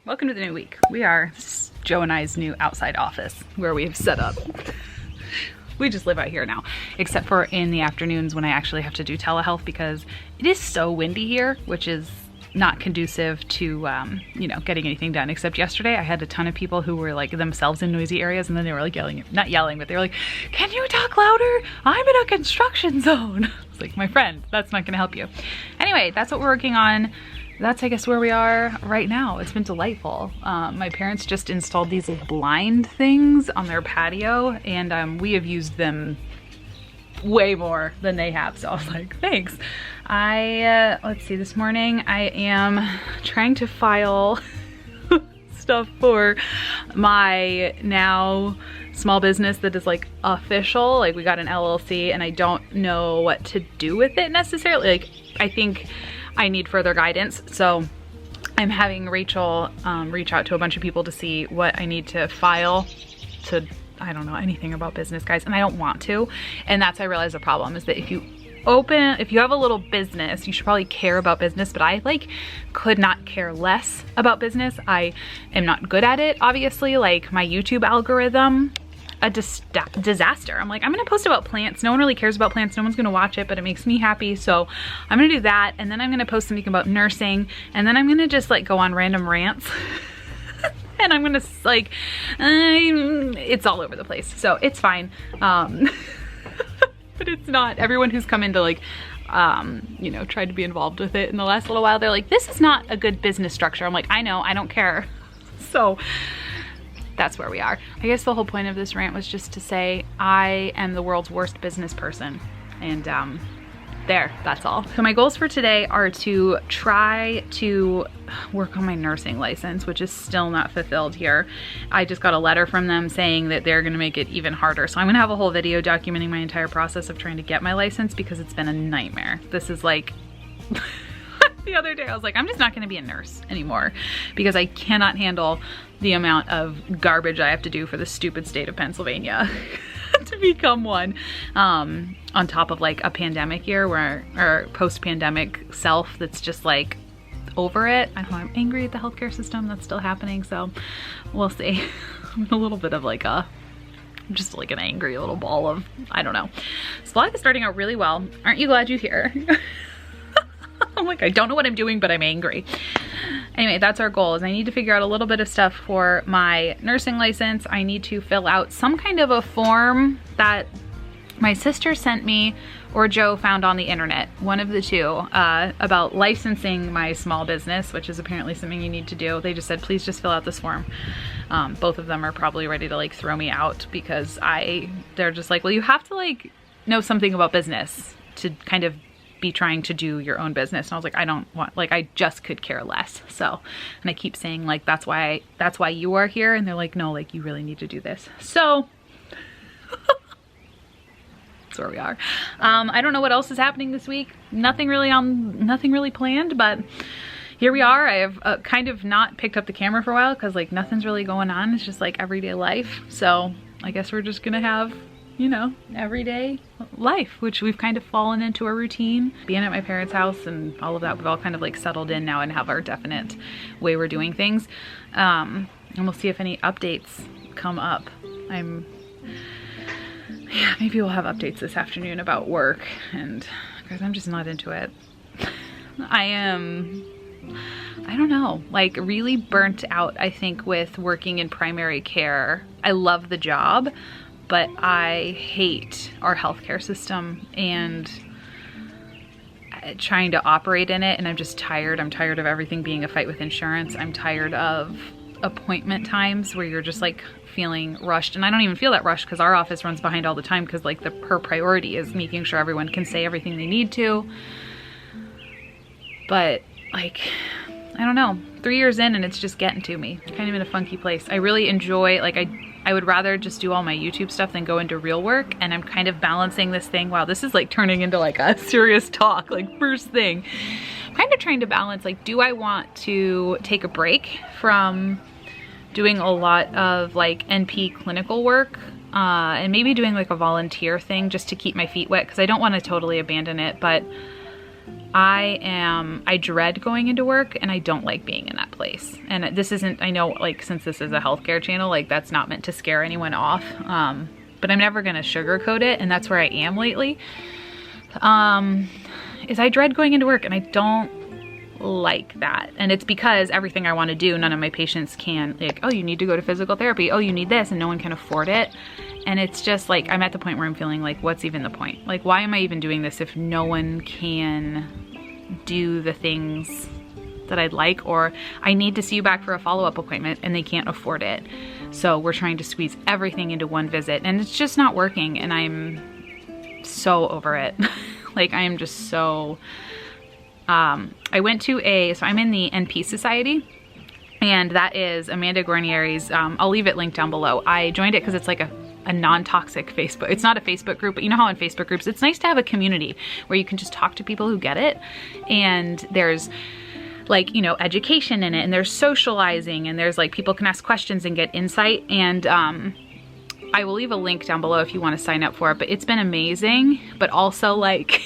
Welcome to the new week. This is Joe and I's new outside office where we've set up. We just live out here now, except for in the afternoons when I actually have to do telehealth because it is so windy here, which is not conducive to, you know, getting anything done. Except yesterday I had a ton of people who were like themselves in noisy areas and then they were like yelling, not yelling, but they were like, can you talk louder? I'm in a construction zone. It's like, my friend, that's not gonna help you. Anyway, that's what we're working on. That's, I guess, where we are right now. It's been delightful. My parents just installed these like blind things on their patio and we have used them way more than they have. So I was like, thanks. Let's see, this morning I am trying to file stuff for my now small business that is like official. Like we got an LLC and I don't know what to do with it necessarily. Like I think I need further guidance. So I'm having Rachel reach out to a bunch of people to see what I need to file to, I don't know anything about business, guys, and I don't want to. And that's, I realize the problem is that if you have a little business, you should probably care about business, but I like could not care less about business. I am not good at it, obviously. Like my YouTube algorithm, a disaster. I'm like, I'm gonna post about plants. No one really cares about plants. No one's gonna watch it, but it makes me happy. So I'm gonna do that. And then I'm gonna post something about nursing. And then I'm gonna just like go on random rants. And I'm gonna like, it's all over the place. So it's fine. But it's not. Everyone who's come in to like, you know, tried to be involved with it in the last little while, they're like, this is not a good business structure. I'm like, I know, I don't care. So that's where we are. I guess the whole point of this rant was just to say I am the world's worst business person. And that's all. So my goals for today are to try to work on my nursing license, which is still not fulfilled here. I just got a letter from them saying that they're gonna make it even harder. So I'm gonna have a whole video documenting my entire process of trying to get my license because it's been a nightmare. This is like, the other day I was like, I'm just not gonna be a nurse anymore because I cannot handle the amount of garbage I have to do for the stupid state of Pennsylvania to become one. On top of like a pandemic year or post-pandemic self that's just like over it. I don't know, I'm angry at the healthcare system that's still happening, so we'll see. I'm a little bit of like just like an angry little ball of, I don't know. So life is starting out really well. Aren't you glad you're here? I'm like, I don't know what I'm doing, but I'm angry. Anyway, that's our goal, is I need to figure out a little bit of stuff for my nursing license. I need to fill out some kind of a form that my sister sent me or Joe found on the internet, one of the two, about licensing my small business, which is apparently something you need to do. They just said, please just fill out this form. Both of them are probably ready to like throw me out because they're just like, well, you have to like know something about business to kind of be trying to do your own business. And I was like, I don't want, like, I just could care less. So, and I keep saying like, that's why you are here. And they're like, no, like you really need to do this. So that's where we are. I don't know what else is happening this week. Nothing really planned, but here we are. I have kind of not picked up the camera for a while because like nothing's really going on. It's just like everyday life. So I guess we're just gonna have, you know, everyday life, which we've kind of fallen into a routine. Being at my parents' house and all of that, we've all kind of like settled in now and have our definite way we're doing things. And we'll see if any updates come up. Yeah, maybe we'll have updates this afternoon about work, and because I'm just not into it. I don't know, like really burnt out, I think, with working in primary care. I love the job, but I hate our healthcare system and trying to operate in it, and I'm just tired. I'm tired of everything being a fight with insurance. I'm tired of appointment times where you're just like feeling rushed, and I don't even feel that rushed because our office runs behind all the time because like her priority is making sure everyone can say everything they need to. But like, I don't know, 3 years in and it's just getting to me. Kind of in a funky place. I really enjoy, like I would rather just do all my YouTube stuff than go into real work, and I'm kind of balancing this thing. Wow, this is like turning into like a serious talk, like first thing. I'm kind of trying to balance, like, do I want to take a break from doing a lot of like NP clinical work and maybe doing like a volunteer thing just to keep my feet wet, because I don't want to totally abandon it, but I dread going into work, and I don't like being in that place. And this isn't, I know, like, since this is a healthcare channel, like, that's not meant to scare anyone off. But I'm never gonna sugarcoat it, and that's where I am lately. Is I dread going into work, and I don't like that. And it's because everything I want to do, none of my patients can, like, oh, you need to go to physical therapy, oh, you need this, and no one can afford it. And it's just like, I'm at the point where I'm feeling like, what's even the point? Like, why am I even doing this if no one can do the things that I'd like? Or I need to see you back for a follow-up appointment and they can't afford it. So we're trying to squeeze everything into one visit, and it's just not working, and I'm so over it. Like, I am just so, I went to so I'm in the NP Society, and that is Amanda Guarnieri's, I'll leave it linked down below. I joined it because it's like a non-toxic Facebook. It's not a Facebook group, but you know how in Facebook groups, it's nice to have a community where you can just talk to people who get it. And there's like, you know, education in it, and there's socializing, and there's like, people can ask questions and get insight. And I will leave a link down below if you want to sign up for it, but it's been amazing. But also, like,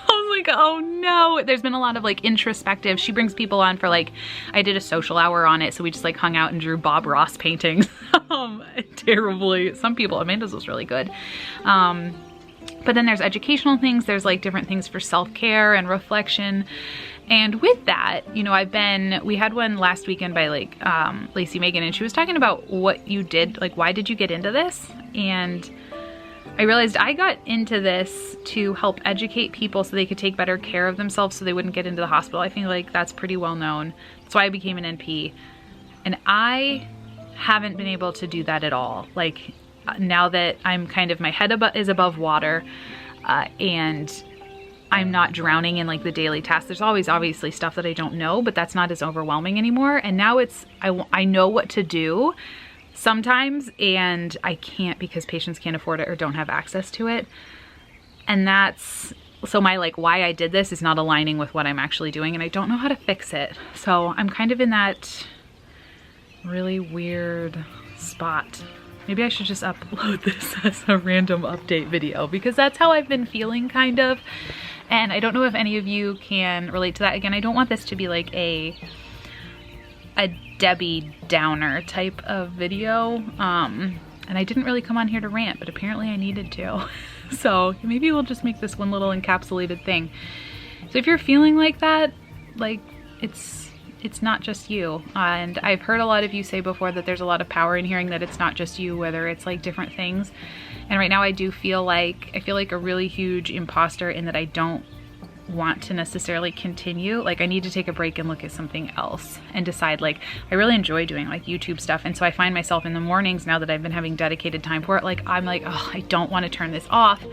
I was like, oh no, there's been a lot of like introspective. She brings people on for like, I did a social hour on it, so we just like hung out and drew Bob Ross paintings. Terribly, some people, Amanda's was really good. But then there's educational things, there's like different things for self-care and reflection. And with that, you know, we had one last weekend by like Lacey Megan, and she was talking about what you did, like, why did you get into this? And I realized I got into this to help educate people so they could take better care of themselves so they wouldn't get into the hospital. I think like that's pretty well known. That's why I became an NP. And I haven't been able to do that at all. Like, now that I'm kind of, my head is above water, and I'm not drowning in like the daily tasks. There's always obviously stuff that I don't know, but that's not as overwhelming anymore. And now it's, I know what to do sometimes, and I can't because patients can't afford it or don't have access to it. And that's, so my like, why I did this is not aligning with what I'm actually doing, and I don't know how to fix it. So I'm kind of in that really weird spot. Maybe I should just upload this as a random update video, because that's how I've been feeling kind of. And I don't know if any of you can relate to that. Again, I don't want this to be like a Debbie Downer type of video. And I didn't really come on here to rant, but apparently I needed to. So maybe we'll just make this one little encapsulated thing. So if you're feeling like that, like, it's not just you. And I've heard a lot of you say before that there's a lot of power in hearing that it's not just you, whether it's like different things. And right now I do feel like, I feel like a really huge imposter in that I don't want to necessarily continue. Like, I need to take a break and look at something else and decide, like, I really enjoy doing like YouTube stuff. And so I find myself in the mornings, now that I've been having dedicated time for it, like, I'm like, oh, I don't want to turn this off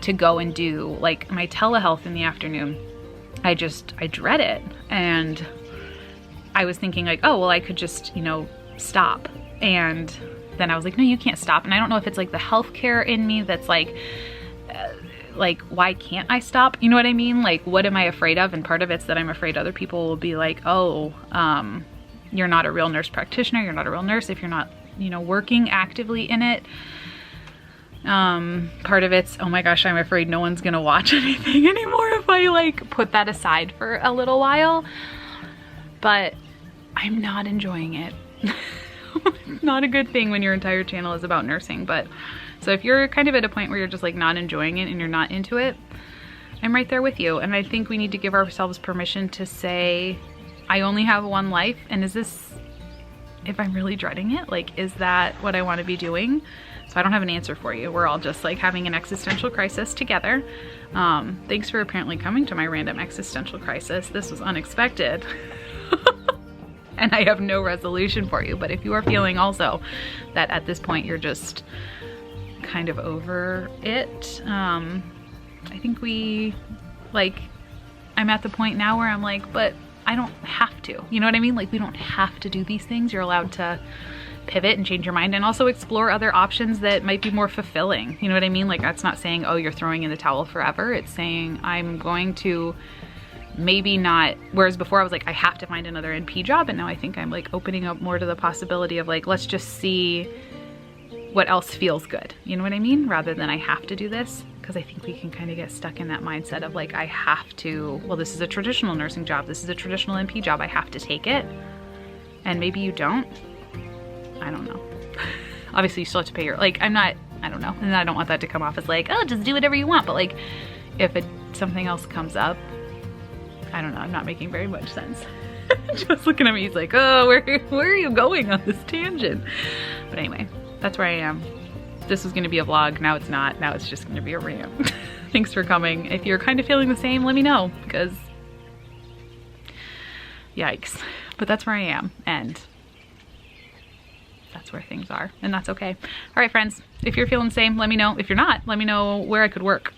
to go and do like my telehealth in the afternoon. I dread it. And I was thinking like, oh, well, I could just, you know, stop. And then I was like, no, you can't stop. And I don't know if it's like the healthcare in me that's like, why can't I stop? You know what I mean? Like, what am I afraid of? And part of it's that I'm afraid other people will be like, oh, you're not a real nurse practitioner. You're not a real nurse if you're not, you know, working actively in it. Part of it's, oh my gosh, I'm afraid no one's gonna watch anything anymore if I like put that aside for a little while. But I'm not enjoying it. Not a good thing when your entire channel is about nursing. But so if you're kind of at a point where you're just like not enjoying it and you're not into it, I'm right there with you. And I think we need to give ourselves permission to say, I only have one life. And is this, if I'm really dreading it, like, is that what I want to be doing? So I don't have an answer for you. We're all just like having an existential crisis together. Thanks for apparently coming to my random existential crisis. This was unexpected. And I have no resolution for you. But if you are feeling also that at this point you're just kind of over it, I think I'm at the point now where I'm like, but I don't have to. You know what I mean? Like, we don't have to do these things. You're allowed to pivot and change your mind and also explore other options that might be more fulfilling. You know what I mean? Like, that's not saying, oh, you're throwing in the towel forever. It's saying, I'm going to maybe not, whereas before I was like, I have to find another NP job, and now I think I'm like opening up more to the possibility of like, let's just see what else feels good. You know what I mean? Rather than I have to do this. because I think we can kind of get stuck in that mindset of like, I have to, well, this is a traditional nursing job. This is a traditional NP job. I have to take it. And maybe you don't. I don't know. Obviously you still have to pay your, like, I don't know. And I don't want that to come off as like, oh, just do whatever you want. But like, if something else comes up, I don't know. I'm not making very much sense. Just looking at me, he's like, oh, where are you going on this tangent? But anyway, that's where I am. This was gonna be a vlog, now it's not. Now it's just gonna be a rant. Thanks for coming. If you're kind of feeling the same, let me know, because yikes. But that's where I am, and that's where things are, and that's okay. All right, friends, if you're feeling the same, let me know. If you're not, let me know where I could work.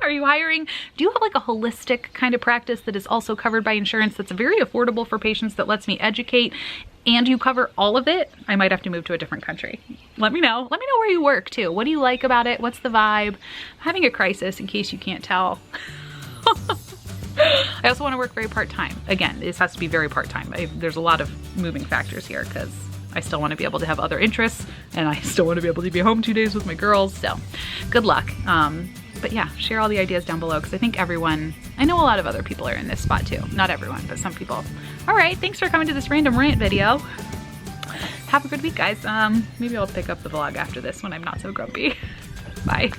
Are you hiring? Do you have like a holistic kind of practice that is also covered by insurance that's very affordable for patients, that lets me educate, and you cover all of it? I might have to move to a different country. Let me know. Let me know where you work too. What do you like about it? What's the vibe? I'm having a crisis, in case you can't tell. I also want to work very part-time. Again, this has to be very part-time. There's a lot of moving factors here, because I still want to be able to have other interests, and I still want to be able to be home 2 days with my girls. So good luck. But yeah, share all the ideas down below, because I think everyone, I know a lot of other people are in this spot too. Not everyone, but some people. All right, thanks for coming to this random rant video. Have a good week, guys. Maybe I'll pick up the vlog after this when I'm not so grumpy. Bye.